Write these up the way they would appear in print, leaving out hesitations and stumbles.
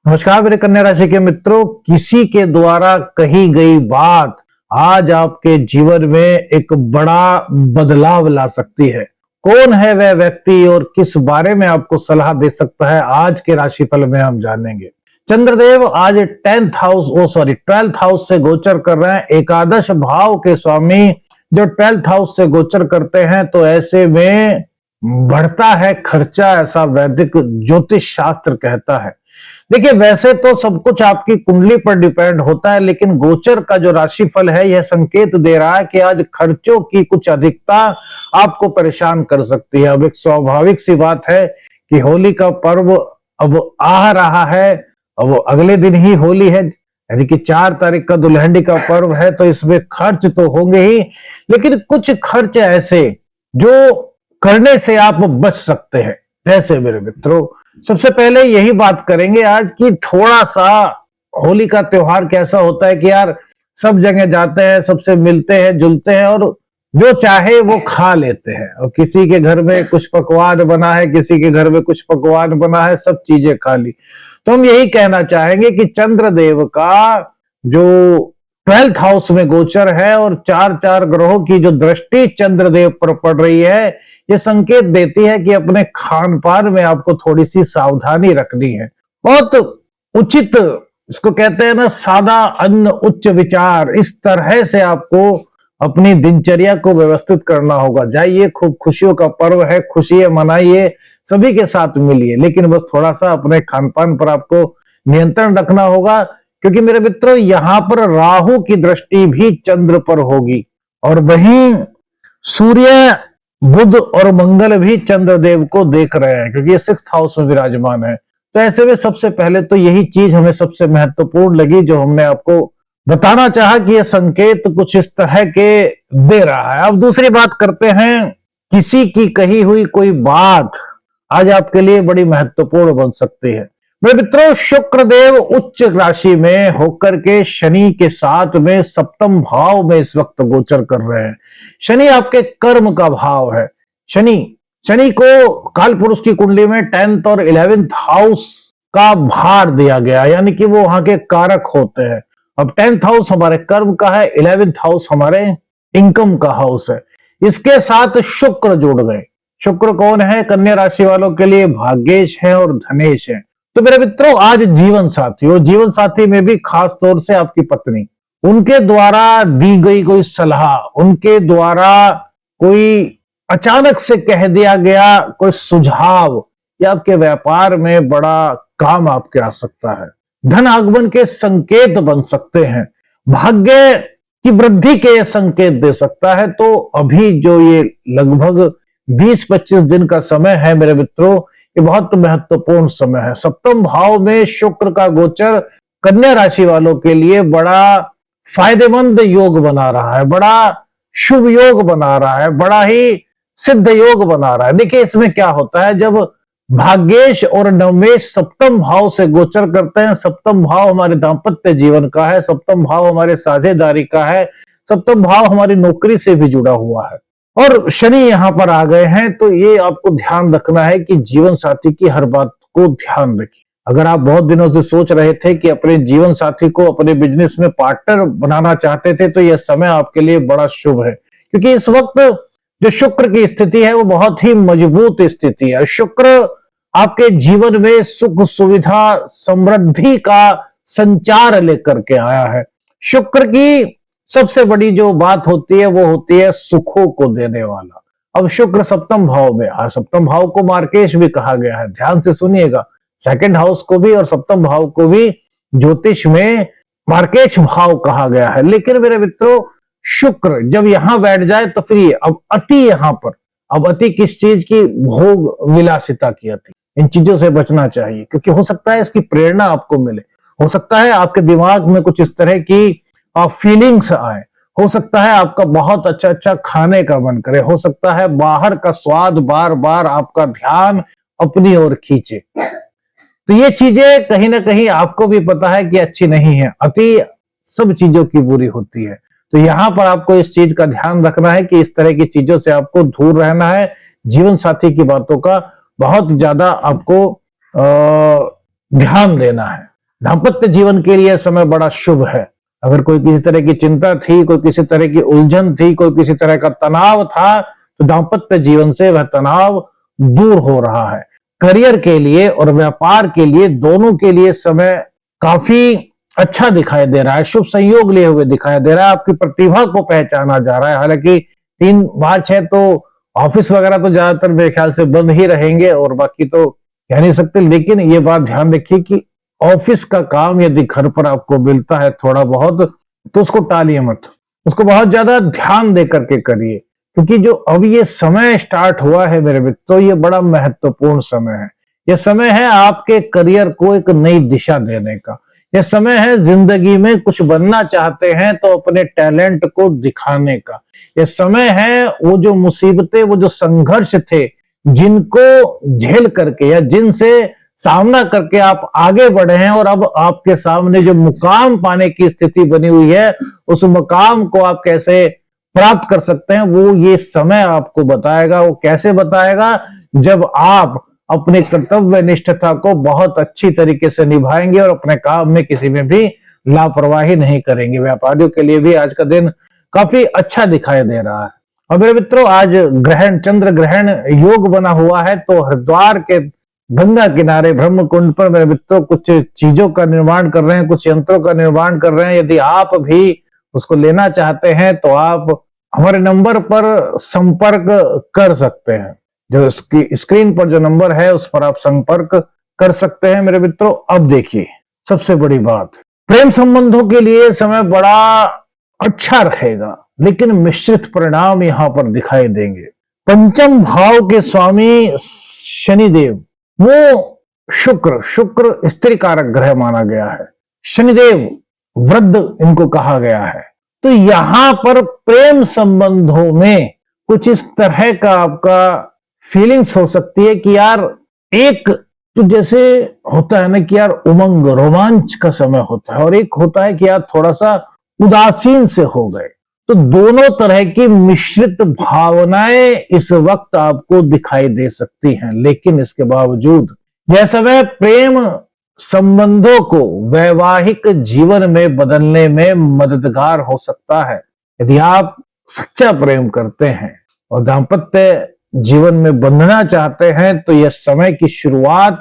नमस्कार मेरे कन्या राशि के मित्रों, किसी के द्वारा कही गई बात आज आपके जीवन में एक बड़ा बदलाव ला सकती है। कौन है वह व्यक्ति और किस बारे में आपको सलाह दे सकता है, आज के राशिफल में हम जानेंगे। चंद्रदेव आज 12th हाउस से गोचर कर रहे हैं। एकादश भाव के स्वामी जो 12th हाउस से गोचर करते हैं तो ऐसे में बढ़ता है खर्चा, ऐसा वैदिक ज्योतिष शास्त्र कहता है। देखिए, वैसे तो सब कुछ आपकी कुंडली पर डिपेंड होता है, लेकिन गोचर का जो राशिफल है यह संकेत दे रहा है कि आज खर्चों की कुछ अधिकता आपको परेशान कर सकती है। अब एक स्वाभाविक सी बात है कि होली का पर्व अब आ रहा है। अब अगले दिन ही होली है, यानी कि 4 तारीख का दुल्हन का पर्व है, तो इसमें खर्च तो होंगे ही, लेकिन कुछ खर्च ऐसे जो करने से आप बच सकते हैं। जैसे मेरे मित्रों, सबसे पहले यही बात करेंगे आज कि थोड़ा सा होली का त्योहार कैसा होता है कि यार सब जगह जाते हैं, सबसे मिलते हैं, जुलते हैं और जो चाहे वो खा लेते हैं। और किसी के घर में कुछ पकवान बना है, किसी के घर में कुछ पकवान बना है, सब चीजें खा ली। तो हम यही कहना चाहेंगे कि चंद्रदेव का जो 12th हाउस में गोचर है और 4 ग्रहों की जो दृष्टि चंद्रदेव पर पड़ रही है, ये संकेत देती है कि अपने खान पान में आपको थोड़ी सी सावधानी रखनी है। बहुत उचित, इसको कहते हैं ना, सादा अन्न उच्च विचार, इस तरह से आपको अपनी दिनचर्या को व्यवस्थित करना होगा। जाइए, खूब खुशियों का पर्व है, खुशियां मनाइए, सभी के साथ मिलिए, लेकिन बस थोड़ा सा अपने खान पान पर आपको नियंत्रण रखना होगा, क्योंकि मेरे मित्रों यहां पर राहु की दृष्टि भी चंद्र पर होगी और वहीं सूर्य, बुध और मंगल भी चंद्रदेव को देख रहे हैं, क्योंकि ये 6th हाउस में विराजमान है। तो ऐसे में सबसे पहले तो यही चीज हमें सबसे महत्वपूर्ण लगी, जो हमने आपको बताना चाहा कि यह संकेत कुछ इस तरह के दे रहा है। अब दूसरी बात करते हैं, किसी की कही हुई कोई बात आज आपके लिए बड़ी महत्वपूर्ण बन सकती है। मेरे मित्रों, शुक्रदेव उच्च राशि में होकर के शनि के साथ में 7th भाव में इस वक्त गोचर कर रहे हैं। शनि आपके कर्म का भाव है। शनि को काल पुरुष की कुंडली में 10th और 11th हाउस का भार दिया गया, यानी कि वो वहां के कारक होते हैं। अब 10th हाउस हमारे कर्म का है, 11th हाउस हमारे इनकम का हाउस है। इसके साथ शुक्र जुड़ गए। शुक्र कौन है? कन्या राशि वालों के लिए भाग्येश है और धनेश है। तो मेरे मित्रों, आज जीवन साथी और जीवन साथी में भी खास तौर से आपकी पत्नी, उनके द्वारा दी गई कोई सलाह, उनके द्वारा कोई अचानक से कह दिया गया कोई सुझाव, या आपके व्यापार में बड़ा काम आपके आ सकता है। धन आगमन के संकेत बन सकते हैं, भाग्य की वृद्धि के संकेत दे सकता है। तो अभी जो ये लगभग 20-25 दिन का समय है मेरे मित्रों, ये बहुत महत्वपूर्ण समय है। 7th भाव में शुक्र का गोचर कन्या राशि वालों के लिए बड़ा फायदेमंद योग बना रहा है, बड़ा शुभ योग बना रहा है, बड़ा ही सिद्ध योग बना रहा है। देखिए, इसमें क्या होता है, जब भाग्येश और नवमेश 7th भाव से गोचर करते हैं, 7th भाव हमारे दाम्पत्य जीवन का है, 7th भाव हमारे साझेदारी का है, 7th भाव हमारी नौकरी से भी जुड़ा हुआ है, और शनि यहां पर आ गए हैं। तो ये आपको ध्यान रखना है कि जीवन साथी की हर बात को ध्यान रखिए। अगर आप बहुत दिनों से सोच रहे थे कि अपने जीवन साथी को अपने बिजनेस में पार्टनर बनाना चाहते थे, तो यह समय आपके लिए बड़ा शुभ है, क्योंकि इस वक्त जो शुक्र की स्थिति है वो बहुत ही मजबूत स्थिति है। शुक्र आपके जीवन में सुख, सुविधा, समृद्धि का संचार लेकर के आया है। शुक्र की सबसे बड़ी जो बात होती है वो होती है सुखों को देने वाला। अब शुक्र 7th भाव में, 7th भाव को मार्केश भी कहा गया है, ध्यान से सुनिएगा। 2nd हाउस को भी और 7th भाव को भी ज्योतिष में मार्केश भाव कहा गया है। लेकिन मेरे मित्रों, शुक्र जब यहां बैठ जाए तो फिर ये अब अति, यहां पर अब अति किस चीज की? भोग विलासिता की अति। इन चीजों से बचना चाहिए, क्योंकि हो सकता है इसकी प्रेरणा आपको मिले, हो सकता है आपके दिमाग में कुछ इस तरह की फीलिंग्स आए, हो सकता है आपका बहुत अच्छा अच्छा खाने का मन करे, हो सकता है बाहर का स्वाद बार बार आपका ध्यान अपनी ओर खींचे। तो ये चीजें कहीं ना कहीं आपको भी पता है कि अच्छी नहीं है। अति सब चीजों की बुरी होती है। तो यहां पर आपको इस चीज का ध्यान रखना है कि इस तरह की चीजों से आपको दूर रहना है। जीवन साथी की बातों का बहुत ज्यादा आपको ध्यान देना है। दाम्पत्य जीवन के लिए समय बड़ा शुभ है। अगर कोई किसी तरह की चिंता थी, कोई किसी तरह की उलझन थी, कोई किसी तरह का तनाव था, तो दाम्पत्य जीवन से वह तनाव दूर हो रहा है। करियर के लिए और व्यापार के लिए, दोनों के लिए समय काफी अच्छा दिखाई दे रहा है, शुभ संयोग लिए हुए दिखाई दे रहा है। आपकी प्रतिभा को पहचाना जा रहा है। हालांकि 3 मार्च है तो ऑफिस वगैरह तो ज्यादातर मेरे ख्याल से बंद ही रहेंगे और बाकी तो कह नहीं सकते, लेकिन ये बात ध्यान रखिए कि ऑफिस का काम यदि घर पर आपको मिलता है थोड़ा बहुत, तो उसको टालिए मत, उसको बहुत ज्यादा ध्यान दे करके करिए, क्योंकि जो अब ये समय स्टार्ट हुआ है मेरे मित्र, तो ये बड़ा महत्वपूर्ण समय है। यह समय है आपके करियर को एक नई दिशा देने का। यह समय है जिंदगी में कुछ बनना चाहते हैं तो अपने टैलेंट को दिखाने का। यह समय है वो जो मुसीबतें, वो जो संघर्ष थे, जिनको झेल करके या जिनसे सामना करके आप आगे बढ़े हैं और अब आपके सामने जो मुकाम पाने की स्थिति बनी हुई है, उस मुकाम को आप कैसे प्राप्त कर सकते हैं, वो ये समय आपको बताएगा। वो कैसे बताएगा? जब आप अपनी कर्तव्य निष्ठता को बहुत अच्छी तरीके से निभाएंगे और अपने काम में किसी में भी लापरवाही नहीं करेंगे। व्यापारियों के लिए भी आज का दिन काफी अच्छा दिखाई दे रहा है। और मेरे मित्रों, आज ग्रहण, चंद्र ग्रहण योग बना हुआ है, तो हरिद्वार के गंगा किनारे ब्रह्म कुंड पर मेरे मित्रों कुछ चीजों का निर्माण कर रहे हैं, कुछ यंत्रों का निर्माण कर रहे हैं। यदि आप भी उसको लेना चाहते हैं तो आप हमारे नंबर पर संपर्क कर सकते हैं। जो स्क्रीन पर जो नंबर है उस पर आप संपर्क कर सकते हैं मेरे मित्रों। अब देखिए, सबसे बड़ी बात, प्रेम संबंधों के लिए समय बड़ा अच्छा रहेगा, लेकिन मिश्रित परिणाम यहां पर दिखाई देंगे। पंचम भाव के स्वामी शनिदेव, वो शुक्र स्त्री कारक ग्रह माना गया है। शनिदेव वृद्ध इनको कहा गया है। तो यहां पर प्रेम संबंधों में कुछ इस तरह का आपका फीलिंग्स हो सकती है कि यार, एक तो जैसे होता है ना कि यार उमंग, रोमांच का समय होता है, और एक होता है कि यार थोड़ा सा उदासीन से हो गए। तो दोनों तरह की मिश्रित भावनाएं इस वक्त आपको दिखाई दे सकती हैं, लेकिन इसके बावजूद यह समय प्रेम संबंधों को वैवाहिक जीवन में बदलने में मददगार हो सकता है। यदि आप सच्चा प्रेम करते हैं और दाम्पत्य जीवन में बंधना चाहते हैं, तो यह समय की शुरुआत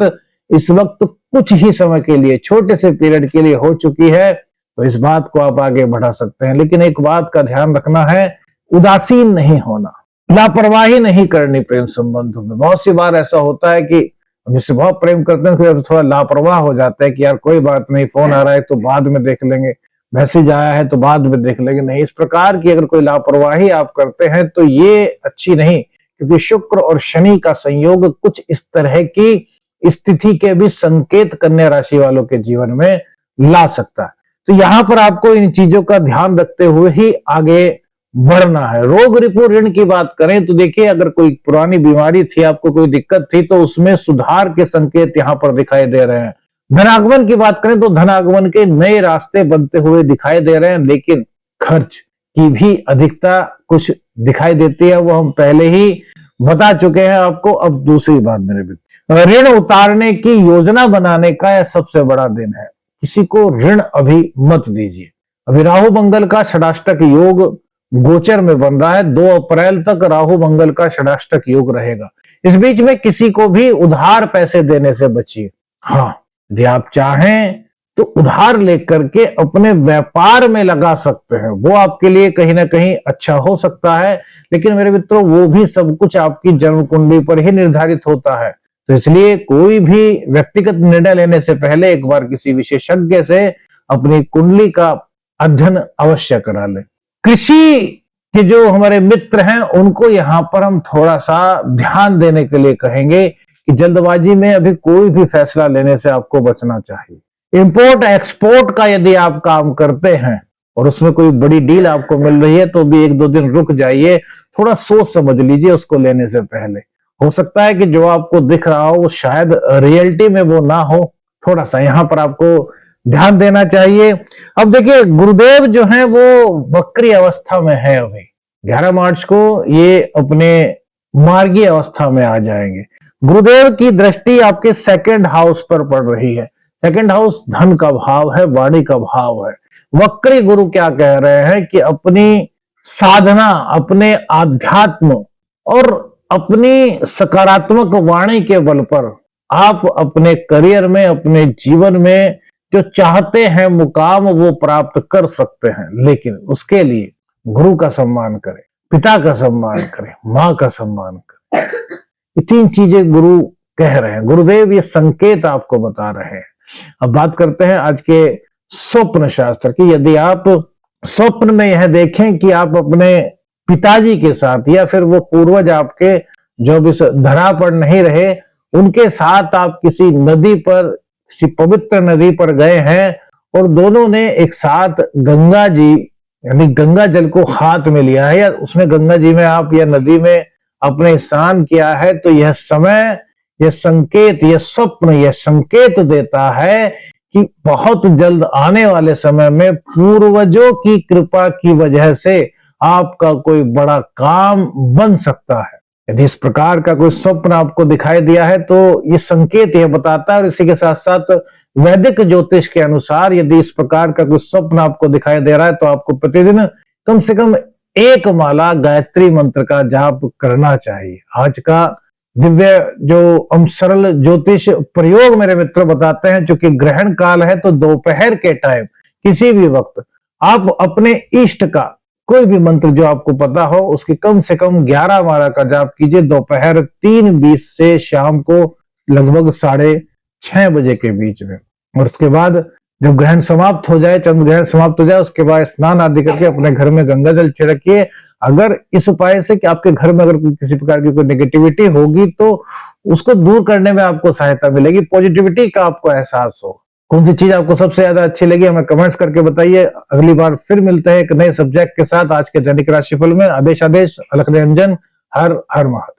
इस वक्त कुछ ही समय के लिए, छोटे से पीरियड के लिए हो चुकी है, तो इस बात को आप आगे बढ़ा सकते हैं। लेकिन एक बात का ध्यान रखना है, उदासीन नहीं होना, लापरवाही नहीं करनी प्रेम संबंधों में। बहुत सी बार ऐसा होता है कि जिससे बहुत प्रेम करते हैं फिर थोड़ा लापरवाह हो जाता है कि यार कोई बात नहीं, फोन आ रहा है तो बाद में देख लेंगे, मैसेज आया है तो बाद में देख लेंगे। नहीं, इस प्रकार की अगर कोई लापरवाही आप करते हैं तो ये अच्छी नहीं, क्योंकि शुक्र और शनि का संयोग कुछ इस तरह की स्थिति के भी संकेत कन्या राशि वालों के जीवन में ला सकता है। तो यहां पर आपको इन चीजों का ध्यान रखते हुए ही आगे बढ़ना है। रोग रिपु ऋण की बात करें तो देखिए, अगर कोई पुरानी बीमारी थी, आपको कोई दिक्कत थी, तो उसमें सुधार के संकेत यहां पर दिखाई दे रहे हैं। धनागमन की बात करें तो धनागमन के नए रास्ते बनते हुए दिखाई दे रहे हैं, लेकिन खर्च की भी अधिकता कुछ दिखाई देती है, वो हम पहले ही बता चुके हैं आपको। अब दूसरी बात मेरे मित्र, ऋण उतारने की योजना बनाने का यह सबसे बड़ा दिन है। किसी को ऋण अभी मत दीजिए। अभी राहु मंगल का षडाष्टक योग गोचर में बन रहा है। 2 अप्रैल तक राहु मंगल का षडाष्टक योग रहेगा। इस बीच में किसी को भी उधार पैसे देने से बचिए। हाँ, यदि आप चाहें तो उधार लेकर के अपने व्यापार में लगा सकते हैं, वो आपके लिए कहीं ना कहीं अच्छा हो सकता है। लेकिन मेरे मित्रों, वो भी सब कुछ आपकी जन्म कुंडली पर ही निर्धारित होता है। तो इसलिए कोई भी व्यक्तिगत निर्णय लेने से पहले एक बार किसी विशेषज्ञ से अपनी कुंडली का अध्ययन अवश्य करा लें। कृषि के जो हमारे मित्र हैं, उनको यहाँ पर हम थोड़ा सा ध्यान देने के लिए कहेंगे कि जल्दबाजी में अभी कोई भी फैसला लेने से आपको बचना चाहिए। इंपोर्ट एक्सपोर्ट का यदि आप काम करते हैं और उसमें कोई बड़ी डील आपको मिल रही है, तो भी 1-2 दिन रुक जाइए, थोड़ा सोच समझ लीजिए उसको लेने से पहले। हो सकता है कि जो आपको दिख रहा हो वो शायद रियलिटी में वो ना हो। थोड़ा सा यहाँ पर आपको ध्यान देना चाहिए। अब देखिए, गुरुदेव जो है वो वक्री अवस्था में है। अभी 11 मार्च को ये अपने मार्गी अवस्था में आ जाएंगे। गुरुदेव की दृष्टि आपके 2nd हाउस पर पड़ रही है। सेकंड हाउस धन का भाव है, वाणी का भाव है। वक्री गुरु क्या कह रहे हैं कि अपनी साधना, अपने आध्यात्म और अपनी सकारात्मक वाणी के बल पर आप अपने करियर में, अपने जीवन में जो चाहते हैं मुकाम वो प्राप्त कर सकते हैं, लेकिन उसके लिए गुरु का सम्मान करें, पिता का सम्मान करें, मां का सम्मान करें। ये तीन चीजें गुरु कह रहे हैं, गुरुदेव ये संकेत आपको बता रहे हैं। अब बात करते हैं आज के स्वप्न शास्त्र की। यदि आप स्वप्न में यह देखें कि आप अपने पिताजी के साथ या फिर वो पूर्वज आपके जो अब इस धरा पर नहीं रहे, उनके साथ आप किसी नदी पर, किसी पवित्र नदी पर गए हैं और दोनों ने एक साथ गंगा जी यानी गंगा जल को हाथ में लिया है, या उसमें गंगा जी में आप या नदी में अपने स्नान किया है, तो यह समय, यह संकेत, यह स्वप्न, यह संकेत देता है कि बहुत जल्द आने वाले समय में पूर्वजों की कृपा की वजह से आपका कोई बड़ा काम बन सकता है। यदि इस प्रकार का कोई स्वप्न आपको दिखाई दिया है तो ये संकेत यह बताता है। और इसी के साथ साथ वैदिक ज्योतिष के अनुसार यदि इस प्रकार का कोई स्वप्न आपको दिखाई दे रहा है तो आपको प्रतिदिन कम से कम 1 माला गायत्री मंत्र का जाप करना चाहिए। आज का दिव्य जो हम सरल ज्योतिष प्रयोग मेरे मित्र बताते हैं, चूंकि ग्रहण काल है तो दोपहर के टाइम किसी भी वक्त आप अपने इष्ट का कोई भी मंत्र जो आपको पता हो उसकी कम से कम 11 माला का जाप कीजिए दोपहर 3:20 से शाम को लगभग 6:30 बजे के बीच में। और उसके बाद जब ग्रहण समाप्त हो जाए, चंद्र ग्रहण समाप्त हो जाए, उसके बाद स्नान आदि करके अपने घर में गंगा जल छिड़किए। अगर इस उपाय से कि आपके घर में अगर किसी प्रकार की कोई नेगेटिविटी होगी तो उसको दूर करने में आपको सहायता मिलेगी, पॉजिटिविटी का आपको एहसास हो। कौन सी चीज आपको सबसे ज्यादा अच्छी लगी हमें कमेंट्स करके बताइए। अगली बार फिर मिलते हैं एक नए सब्जेक्ट के साथ आज के दैनिक राशिफल में। आदेश अलख निरंजन। हर हर महादेव।